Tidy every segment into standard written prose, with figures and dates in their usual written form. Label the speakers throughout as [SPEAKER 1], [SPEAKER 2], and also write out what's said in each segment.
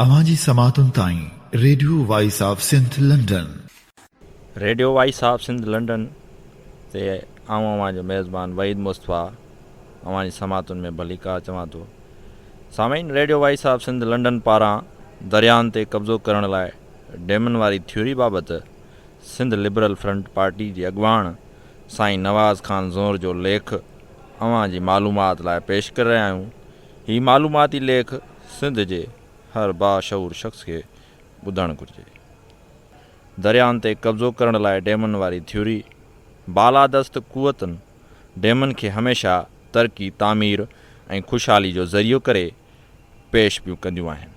[SPEAKER 1] अवांजी समातुन ताईं radio voice of Sindh London.
[SPEAKER 2] Radio voice of Sindh London ते अवां जो मेज़बान वहीद मुस्तफ़ा अवांजी समातुन में भलीका चवां थो। सामीन, radio voice of Sindh London पारां दरियाउनि ते कब्ज़ो करण लाइ डैमन वारी थ्योरी बाबति सिंध लिबरल फ्रंट पार्टी जे अॻुवाण साईं नवाज़ खान ज़ोर जो लेख अवां जी मालूमात लाइ पेश करे रहिया आहियूं। ही मालूमाती लेख सिंध जे हर बाशऊर शख़्स खे ॿुधणु घुरिजे। दरियाउनि ते कब्ज़ो करण लाइ डैमन वारी थ्योरी बालादस्त क़ुवतनि डैमन खे हमेशह तरक़ी, तामीर ऐं ख़ुशहाली जो ज़रियो करे पेश पियूं कंदियूं आहिनि।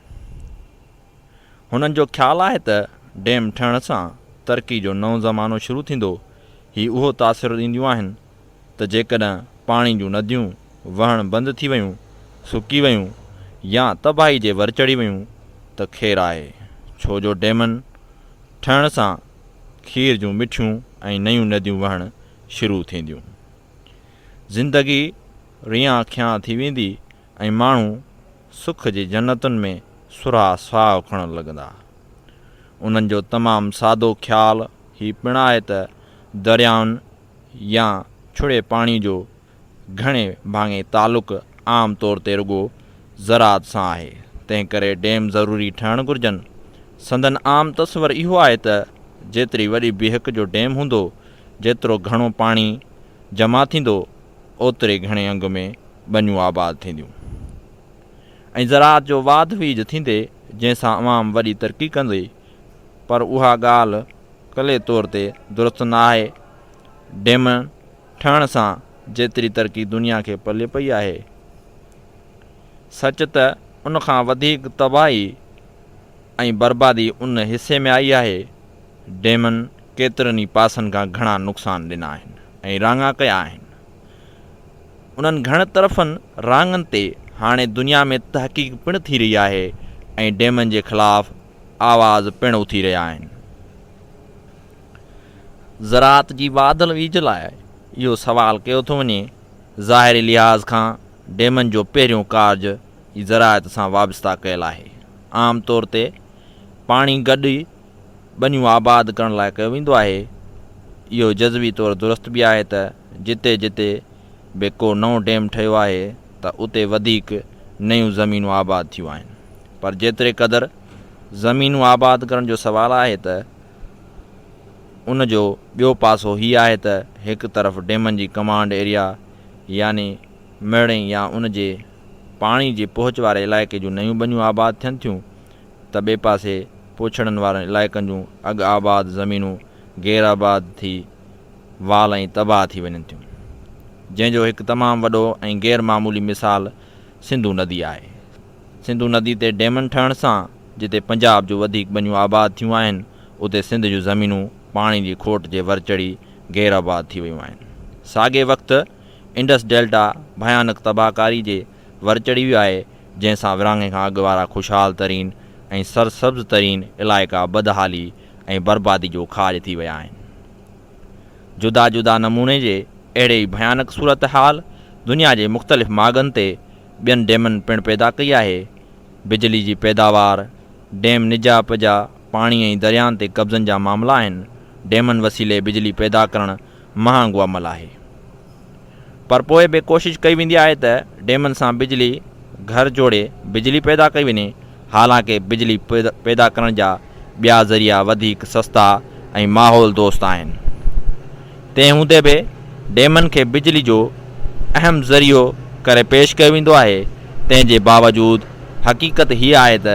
[SPEAKER 2] हुननि जो ख़्यालु आहे त डैम ठहण सां तरक़ी जो नओं ज़मानो शुरू थींदो। ही उहो तासिर ॾींदियूं आहिनि त जेकॾहिं पाणी जूं नदियूं वहण बंदि थी वियूं, सुकी वियूं या तबाही जे वर चढ़ी वियूं त ख़ैरु आहे, छो जो डैमन ठहण सां खीर जूं मिठियूं ऐं नयूं नदियूं वहण शुरू थींदियूं। ज़िंदगी रियां खियां थी वेंदी ऐं माण्हू सुख जे जन्नतुनि में सुराह साहु खणण लॻंदा। उन्हनि जो तमामु सादो ख़्यालु ही पिणु आहे त दरियाउनि या छुड़े पाणी जो घणे भाङे तालुक़ु आम तौर ते रुॻो ज़राअत सां आहे, तंहिं करे डैम ज़रूरी ठहणु घुरिजनि। संदन आम तस्वर इहो आहे त जेतिरी वॾी बिहक जो डैम हूंदो, जेतिरो घणो पाणी जमा थींदो, ओतिरे घणे अंग में ॿनियूं आबाद थींदियूं ऐं ज़राअत जो वाध वीज थींदे, जंहिंसां अवाम वॾी तरक़ी कंदी। पर उहा ॻाल्हि कले तौर ते दुरुस्त न आहे। डैम ठहण सां जेतिरी तरक़ी दुनिया खे पले पई आहे, सच त उनखां वधीक तबाही ऐं बर्बादी उन हिसे में आई आहे। डैमनि केतिरनि ई पासनि खां घणा नुक़सान ॾिना आहिनि ऐं राङा कया आहिनि। उन्हनि घणे तरफ़नि राङनि ते हाणे दुनिया में तहक़ीक़ पिणु थी रही आहे ऐं डैमनि जे ख़िलाफ़ आवाज़ पिणु उथी रहिया आहिनि। ज़राअत जी वाधल वीज लाइ इहो सवाल कयो थो वञे, ज़ाहिरी लिहाज़ खां डैमनि जो पहिरियों कार्ज ज़राअत सां वाबस्ता कयल आहे। आम तौर ते पाणी गॾु ॿनियूं आबाद करण लाइ कयो वेंदो आहे। इहो जज़बी तौरु दुरुस्त बि आहे त जिते जिते बि को नओं डैम ठहियो आहे त उते वधीक नयूं ज़मीनूं आबाद थियूं आहिनि। पर जेतिरे क़दुरु ज़मीनूं आबाद करण जो सुवाल आहे त उन जो ॿियो पासो हीअ आहे त हिकु तरफ़ डैमनि जी कमांड एरिया यानी मेड़े या उन जे पाणी जे पहुच वारे इलाइक़े जूं नयूं ॿनियूं आबाद थियनि थियूं त ॿिए पासे पोछड़नि वारनि इलाइक़नि जूं अॻु आबाद ज़मीनूं गैर आबाद थी वाल ऐं तबाह थी वञनि थियूं, जंहिंजो हिकु तमामु वॾो ऐं गैर मामूली मिसाल सिंधू नदी आहे। सिंधू नदी ते डैमनि ठहण सां जिते पंजाब जूं वधीक ॿनियूं आबाद थियूं आहिनि, उते सिंध जूं ज़मीनूं पाणी जी खोट जे वर चढ़ी गैर आबाद थी वियूं आहिनि। साॻे वक़्तु इंडस डेल्टा भयानक तबाहकारी जे वर चढ़ी वियो आहे, जंहिंसां विरांङे खां अॻु वारा ख़ुशहाल तरीन ऐं सरसब्ज़ तरीन इलाइक़ा बदहाली ऐं बर्बादी जो खाज थी विया आहिनि। जुदा जुदा नमूने जे अहिड़े ई भयानक सूरत हाल दुनिया जे मुख़्तलिफ़ माॻनि ते ॿियनि डैमनि पिणु पैदा कई आहे। बिजली जी पैदावार, डैम निजाप जा पाणी ऐं दरियाउनि ते कब्ज़नि जा मामला आहिनि। डैमनि वसीले बिजली पैदा करणु महांगो अमल आहे, पर पोइ बि कोशिशि कई वेंदी आहे त डैमनि सां बिजली घर जोड़े बिजली पैदा कई वञे। हालांकि बिजली पैदा करण जा ॿिया ज़रिया वधीक सस्ता ऐं माहौल दोस्त आहिनि। तंहिं हूंदे बि डैमनि खे बिजली जो अहम ज़रियो करे पेश कयो वेंदो आहे। तंहिंजे बावजूदु हक़ीक़त हीअ आहे त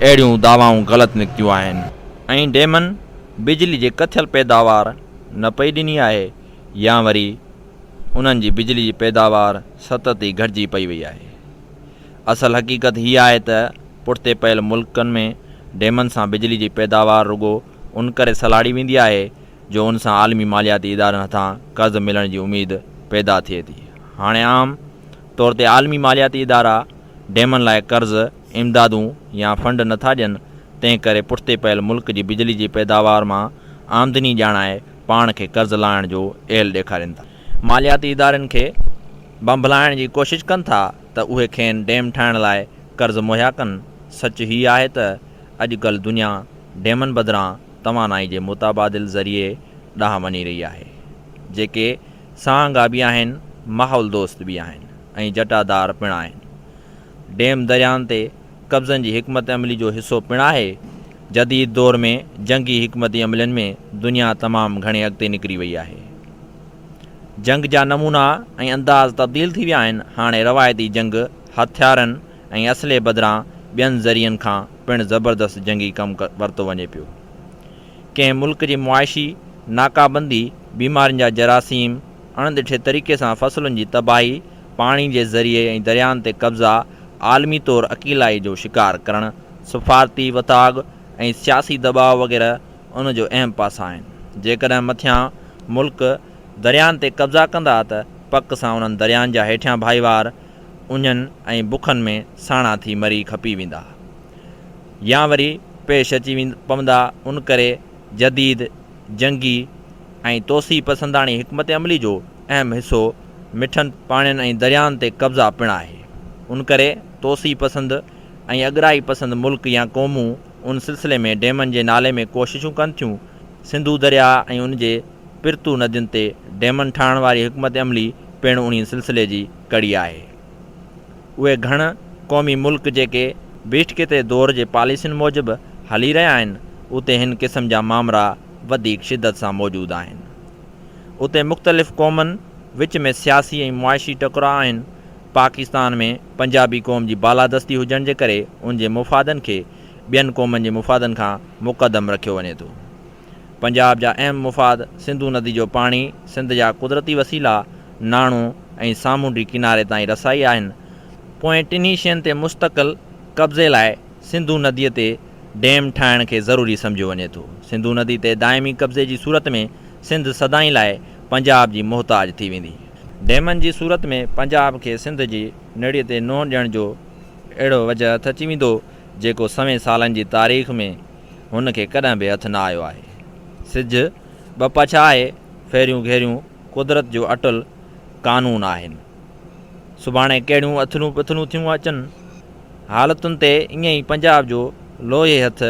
[SPEAKER 2] अहिड़ियूं दावाऊं ग़लति निकितियूं आहिनि ऐं डैमनि बिजली जे कथियल पैदावार न पई ॾिनी आहे या वरी उन्हनि जी बिजली जी पैदावार सतत ई घटिजी पई वई आहे। असल हक़ीक़त हीअ आहे त पुठिते पयल मुल्कनि में डैमनि सां बिजली जी पैदावार रुॻो उन करे सलाड़ी वेंदी आहे जो उन सां आलमी मालियाती इदारनि हथां कर्ज़ मिलण जी उमेद पैदा थिए थी। हाणे आम तौर ते आलमी मालियाती इदारा डैमनि लाइ कर्ज़, इमदादूं या फंड नथा ॾियनि, तंहिं करे पुठिते पयल मुल्क जी बिजली जी पैदावार मां आमदनी ॼाणाए पाण खे कर्ज़ लाइण जो एल ॾेखारीनि था। मालियाती इदारनि खे बंभलाइण जी कोशिशि कनि था त उहे खेनि डैम ठाहिण लाइ कर्ज़ मुहैया कनि। सच हीअ आहे त अॼुकल्ह दुनिया डैमनि बदिरां तवानाई जे मुताबादिल ज़रिए ॾांहुं वञी रही आहे, जेके सहांगा बि आहिनि, माहौल दोस्त बि आहिनि ऐं जटादार पिणु आहिनि। डैम दरियाउनि ते कब्ज़नि जी हिकमत अमली जो हिसो पिणु आहे। जदीद दौर में जंगी हिकमती अमलनि में दुनिया तमामु घणे अॻिते निकिरी वई आहे। जंग जा नमूना ऐं अंदाज़ तब्दील थी विया आहिनि। हाणे रवायती जंग हथियारनि ऐं असले बदिरां ॿियनि ज़रियनि खां पिणु ज़बरदस्त जंगी कमु वरितो वञे पियो। कंहिं मुल्क जी मुआशी नाकाबंदी, बीमारियुनि जा जरासीम, अणिॾिठे तरीक़े सां फ़सलुनि जी तबाही, पाणी जे ज़रिए ऐं दरियाउनि ते कब्ज़ा, आलमी तौरु अकीलाई जो शिकार करणु, सफ़ारती वताग ऐं सियासी दबाव वग़ैरह उन जो अहम पासा आहिनि। जेकॾहिं मथियां मुल्क दरियाउनि ते कब्ज़ा कंदा त पक सां उन्हनि दरियाउनि जा हेठियां भाईवार उञनि ऐं बुखनि में साणा थी मरी खपी वेंदा, या वरी पेश अची पवंदा। उन करे जदीद जंगी ऐं तोसी पसंदाणी हिकमत अमली जो अहम हिसो मिठनि पाणियुनि ऐं दरियाउनि ते कब्ज़ा पिणु आहे। उन करे तोसी पसंद ऐं अॻराई पसंद मुल्क या क़ौमूं उन सिलसिले में डैमनि जे नाले में कोशिशूं कनि थियूं। सिंधु दरिया ऐं उन जे पिरतू नदियुनि ते डैमनि ठाहिण वारी हिकमत अमली पिणु उन सिलसिले जी कड़ी आहे। उहे घण क़ौमी मुल्क जेके बीठके ते दौर जे पॉलिसियुनि मूजिबि हली रहिया आहिनि, उते हिन क़िस्म जा मामरा वधीक शिदत सां मौजूदु आहिनि। उते मुख़्तलिफ़ क़ौमनि विच में सियासी ऐं मुआशी टकराव आहिनि। पाकिस्तान में पंजाबी क़ौम जी बालादस्ती हुजण जे करे उन जे मुफ़ादनि खे ॿियनि क़ौमनि जे मुफ़ादनि खां मुक़दम रखियो वञे थो। पंजाब जा अहम मुफ़ाद सिंधु नदी जो पाणी, सिंध जा कुदरती वसीला, नाणो ऐं सामूंडी किनारे ताईं रसाई आहिनि। पोइ टिनी शयुनि ते मुस्तक़िल कब्ज़े लाइ सिंधु नदीअ ते डैम ठाहिण खे ज़रूरी सम्झियो वञे थो। सिंधु नदी ते दाइमी कब्ज़े जी सूरत में सिंध सदाई लाइ पंजाब जी मुहताज थी वेंदी। डैमनि जी सूरत में पंजाब खे सिंध जी निड़ीअ ते नोह ॾियण जो अहिड़ो वजह हथ अची वेंदो जेको सवें सालनि जी तारीख़ में हुन खे कॾहिं बि हथु न आयो आहे। सिज ॿ पछाए फेरियूं घेरियूं कुदरत जो अटुल कानून आहिनि। सुभाणे कहिड़ियूं अथरूं पथरूं थियूं अचनि, हालतुनि ते ईअं ई पंजाब जो लोहे हथ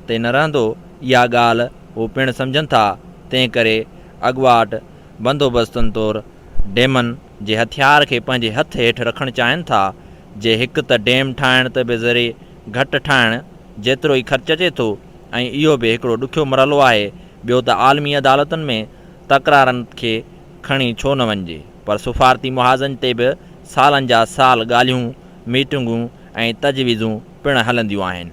[SPEAKER 2] ते न रहंदो, इहा ॻाल्हि हू पिणु सम्झनि था। तंहिं करे अॻुवाट बंदोबस्तुनि तौरु डैमनि जे हथियार खे पंहिंजे हथ हेठि रखणु चाहिनि था। जे हिकु त डैम ठाहिण त बि ज़रिए घटि ठाहिण जेतिरो ई ख़र्चु अचे थो ऐं इहो बि हिकिड़ो ॾुखियो मरहलो आहे। ॿियो त आलमी अदालतुनि में तकरारनि खे खणी छो न वञिजे, पर सफ़ारती मुहाज़नि ते बि सालनि जा साल ॻाल्हियूं, मीटिंगूं ऐं तजवीज़ूं पिणु हलंदियूं आहिनि।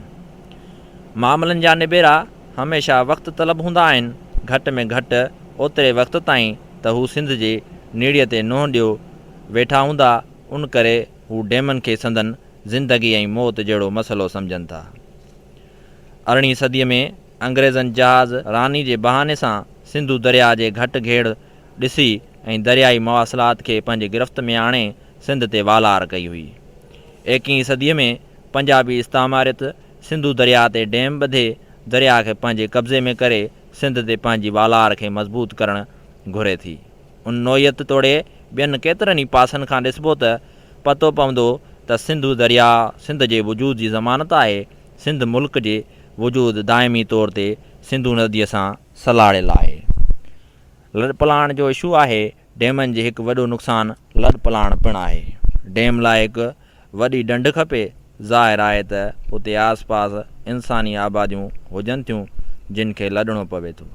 [SPEAKER 2] मामलनि जा निबेरा हमेशह वक़्तु तलब हूंदा आहिनि। घटि में घटि ओतिरे वक़्त ताईं त हू सिंध जे नीड़ीअ ते नोह ॾियो वेठा हूंदा। उन करे हू डैमनि खे संदन ज़िंदगी ऐं मौत जहिड़ो मसइलो सम्झनि था। 18वीं सदीअ में अंग्रेज़नि जहाज़ रानी जे बहाने सां सिंधु दरिया जे घटि घेड़ ॾिसी ऐं दरियाई मवासिलात खे पंहिंजे गिरफ़्त में आणे सिंध ते वालार कई हुई। 21वीं सदीअ में पंजाबी इस्तामारियत सिंधु दरिया ते डैम ॿधे दरिया खे पंहिंजे कब्ज़े में करे सिंध ते पंहिंजी वालार खे मज़बूत करणु घुरे थी। उन नोयत तोड़े ॿियनि केतिरनि ई पासनि खां ॾिसिबो त पतो पवंदो त सिंधु दरिया सिंध जे वजूद जी ज़मानत आहे। सिंध मुल्क जे वजूद दाइमी तौर ते सिंधु नदीअ सां सलाड़ियल आहे। लॾपलाण जो इशू आहे। डैमनि जे हिकु वॾो नुक़सानु लॾपलाण पिणु आहे। डैम लाइ हिकु वॾी ढंढ खपे। ज़ाहिर आहे त उते आस पास इंसानी आबादियूं हुजनि थियूं जिन खे लॾणो पवे थो।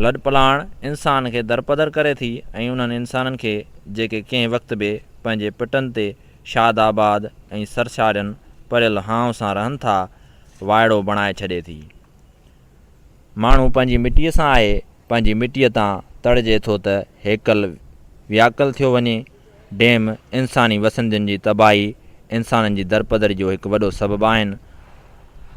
[SPEAKER 2] लॾपलाण इंसान खे दरपदर करे थी ऐं उन्हनि इंसाननि खे जेके कंहिं वक़्तु बि पंहिंजे पिटनि ते शादाबाद ऐं सरशारियुनि परियल हांव सां रहनि था, वाइड़ो बणाए छॾे थी। माण्हू पंहिंजी मिटीअ सां आहे, पंहिंजी मिटीअ तां तड़िजे थो त हेकल व्याकल थियो वञे। डैम इंसानी वसंदियुनि जी तबाही, इंसाननि जी दरपदर जो हिकु वॾो सबबु आहिनि।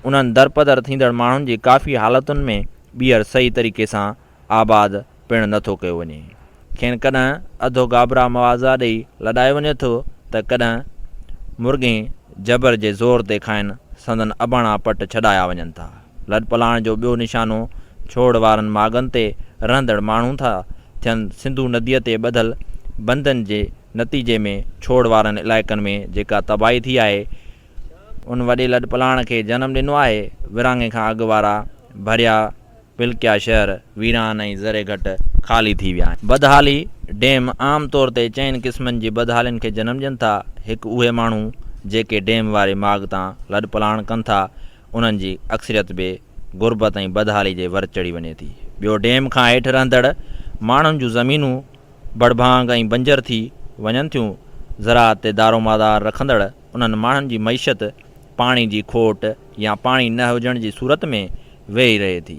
[SPEAKER 2] उन्हनि दरपदर थींदड़ माण्हुनि जी काफ़ी हालतुनि में ॿीहर सही तरीक़े सां आबाद पिणु नथो कयो वञे। खेनि कॾहिं अधो गाबरा मवाज़ा ॾेई लॾायो वञे थो त कॾहिं मुर्गी जबर जे ज़ोर ते खाइनि संदन अबाणा पट छॾाया वञनि था। लॾपलाण जो ॿियो निशानो छोड़ वारनि मागनि ते रहंदड़ माण्हू था थियनि। सिंधु नदीअ ते ॿधल बंदनि जे नतीजे में छोड़ वारनि इलाइक़नि में जेका तबाही थी आहे उन वॾे लॾपलाण खे जनमु ॾिनो आहे। विरहाङे खां अॻु वारा भरिया पिलकिया शहर वीरान ऐं ज़रे घट ख़ाली थी विया आहिनि। बदहाली डैम आम तौर ते चइनि क़िस्मनि जी बदहालियुनि खे जनमु ॾियनि था। हिकु उहे माण्हू जेके डैम वारे माॻ तां लॾपलाण कनि था, उन्हनि जी अक्सरियत बि गुरबत ऐं बदहाली जे वर चढ़ी वञे थी। ॿियो, डैम खां हेठि रहंदड़ माण्हुनि जूं ज़मीनूं बड़भांग ऐं बंजर थी वञनि थियूं। ज़राअत ते दारोमदार रखंदड़ उन्हनि माण्हुनि जी मईशत पाणी जी खोट या पाणी न हुजण जी सूरत में वेही रहे थी,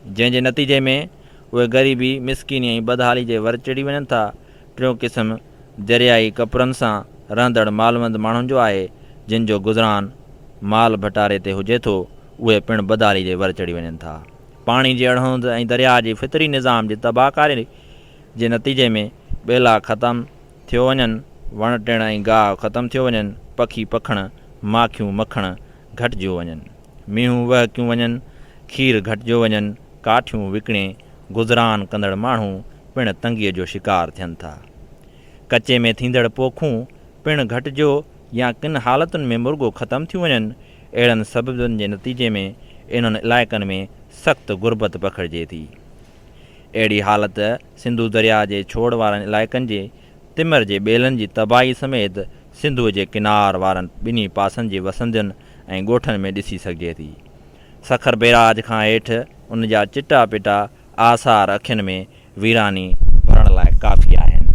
[SPEAKER 2] जंहिंजे नतीजे में उहे ग़रीबी, मिसकिनी ऐं बदहाली जे वर चढ़ी वञनि था। टियों क़िस्म दरियाई कपरनि सां रहंदड़ मालवंद माण्हुनि जो आहे, जिन जो गुज़रान माल भटारे ते हुजे थो। उहे पिणु बदहाली जे वर चढ़ी वञनि था। पाणी जी अड़होंद ऐं दरिया जे फितरी निज़ाम जी तबाहकारी जे नतीजे में ॿेला ख़तमु थियो वञनि, वण टिण ऐं गाह ख़तमु थियो वञनि, पखी पखण, माखियूं मखण घटिजियो वञनि, मींहूं वहकियूं वञनि, खीर घटिजियो वञनि, काठियूं विकिणे गुज़रान कंदड़ माण्हू पिणु तंगीअ जो शिकार थियनि था। कचे में थींदड़ पोखूं पिणु घटिजियो या किन हालतुनि में मुर्गो ख़तमु थी वञनि। अहिड़नि सबबनि जे नतीजे में इन्हनि इलाइक़नि में सख़्तु गुरबत पखिड़िजे थी। अहिड़ी हालत सिंधु दरिया जे छोड़ वारनि इलाइक़नि जे तिमर जे ॿेलनि जी तबाही समेत सिंधूअ जे किनार वारनि ॿिन्ही पासनि जे वसंदनि ऐं ॻोठनि में ॾिसी सघिजे थी। सखर बैराज खां हेठि उन जा चिटा पिटा आसार अखियुनि में वीरानी भरण लाइ काफ़ी आहिनि।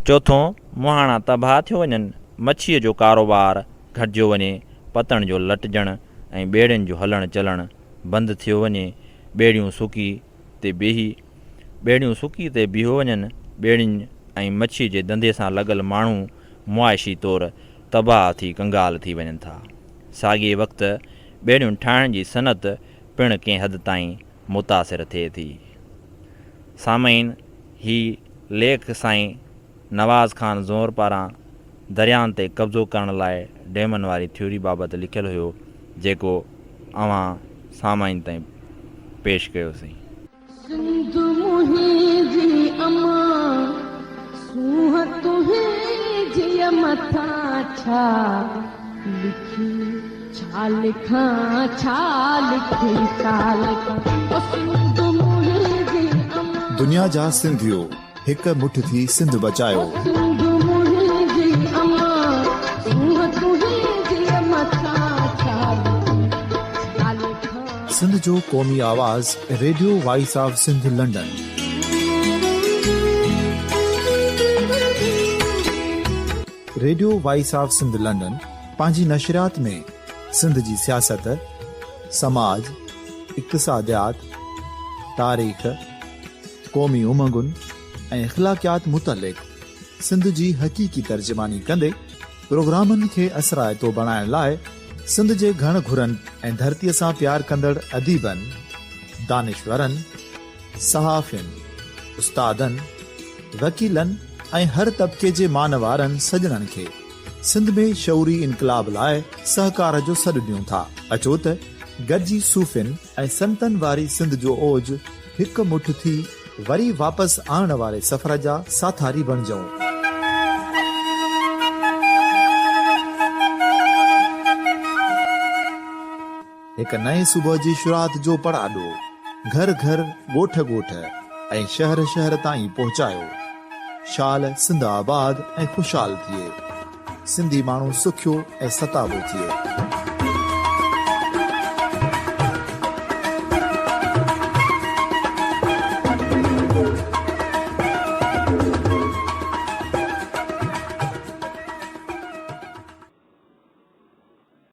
[SPEAKER 2] चोथों, मुहाणा तबाह थियो वञनि, मच्छीअ जो कारोबार घटिजियो वञे, पतण जो लटिजण ऐं ॿेड़ियुनि जो हलणु चलणु बंदि थियो वञे, ॿेड़ियूं सुकी ते बीहो वञनि, ॿेड़ियुनि ऐं मच्छी जे धंधे सां लॻल माण्हू मुआशी तौरु तबाह थी कंगाल थी वञनि था। साॻिए वक़्तु ॿेड़ियूं ठाहिण जी सनत पिणु कंहिं हद ताईं मुतासिर थिए थी। सामईन, ही लेख साईं नवाज़ ख़ान ज़ोहर पारां दरियाहनि ते कब्ज़ो करण लाइ डैमनि वारी थ्योरी बाबति लिखियलु हुयो, जेको अवां सामाईन ताईं पेश कयोसीं।
[SPEAKER 1] दुनिया जा सिंधियो हिक मुठ थी सिंध बचायो। सिंध जो क़ौमी आवाज़ radio voice of Sindh London. Radio voice of Sindh London पंहिंजी नशरियात में सिंध जी सियासत, समाज, इक़्तिसादियात, तारीख़, क़ौमी उमंगुनि ऐं इख़्लाक़ियात मुतलिक़ सिंध जी हक़ीक़ी तर्जुमानी कंदे प्रोग्रामनि खे असराइतो बणाइण लाइ सिंध जे घण घुरनि ऐं धरतीअ सां प्यार कंदड़ अदीबनि, दानिश्वरनि, सहाफ़ियुनि, उस्तादनि, वकीलनि ऐं हर तबिके जे मानवारनि सजणनि खे सिंध में शऊरी इनकलाब लाइ सहकार जो सॾु ॾियूं था। अचो त गॾिजी सूफ़ियुनि ऐं संतनि वारी सिंध जो ओज हिकु मुठ थी वरी वापसि आणण वारे सफ़र जा साथारी बणिजऊं। हिकु नए सुबुह जी शुरूआत जो पड़ाॾो घर घर, ॻोठ ॻोठ ऐं शहर शहर ताईं पहुचायो। शाल सिंध आबाद ऐं ख़ुशहाल थिए, सिंधी माण्हू सुखियो ऐं सताबो थिए।